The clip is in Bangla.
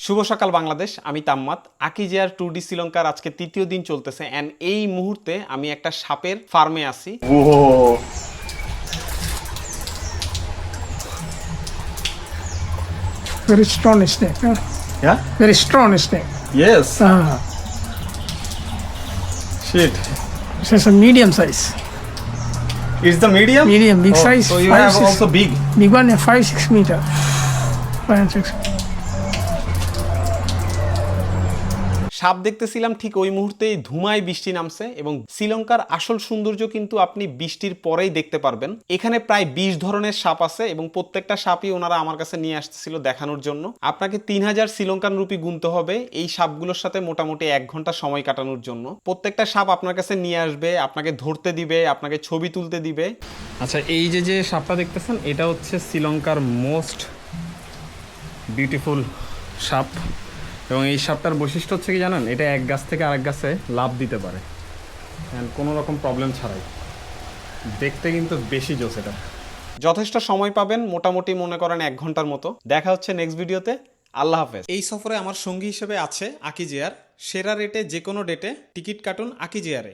শুভ সকাল বাংলাদেশ, আমি তাম্মাত। আকিজিয়ার 2D শ্রীলঙ্কার আজকে তৃতীয় দিন চলতেছে এন্ড এই মুহূর্তে আমি একটা সাপের ফার্মে আছি। Whoa. Very strong snake. Huh? Yeah? Very strong snake. Yes. Shit. It's a medium size. It's the medium? Medium, big size. So you five, have six, also big. big one, 5-6 meter. 5 and 6. সাপ দেখতেছিলাম, ঠিক ওই মুহূর্তেই ধুমায় বৃষ্টি নামছে এবং শ্রীলঙ্কার আসল সৌন্দর্য কিন্তু আপনি বৃষ্টির পরেই দেখতে পারবেন। এখানে প্রায় 20 ধরনের সাপ আছে এবং প্রত্যেকটা সাপই ওনারা আমার কাছে নিয়ে আসতেছিল দেখানোর জন্য। আপনাকে 3000 শ্রীলঙ্কান রুপি গুনতে হবে এই সাপগুলোর সাথে মোটামুটি 1 ঘন্টা সময় কাটানোর জন্য। প্রত্যেকটা সাপ আপনার কাছে নিয়ে আসবে, আপনাকে ধরতে দিবে, আপনাকে ছবি তুলতে দিবে। আচ্ছা, এই যে সাপটা দেখতেছেন, এটা হচ্ছে শ্রীলঙ্কার মোস্ট বিউটিফুল সাপ এবং এই সাপটার বৈশিষ্ট্য হচ্ছে কি জানেন, এটা এক গাছ থেকে আরেক গাছে লাফ দিতে পারে কোনো রকম প্রবলেম ছাড়াই। দেখতে কিন্তু বেশি জোস এটা। যথেষ্ট সময় পাবেন, মোটামুটি মনে করেন 1 ঘন্টার মতো। দেখা হচ্ছে নেক্সট ভিডিওতে। আল্লাহ হাফেজ। এই সফরে আমার সঙ্গী হিসেবে আছে আকিজিয়ার। সেরা রেটে যে কোনো ডেটে টিকিট কাটুন আকিজিয়ারে।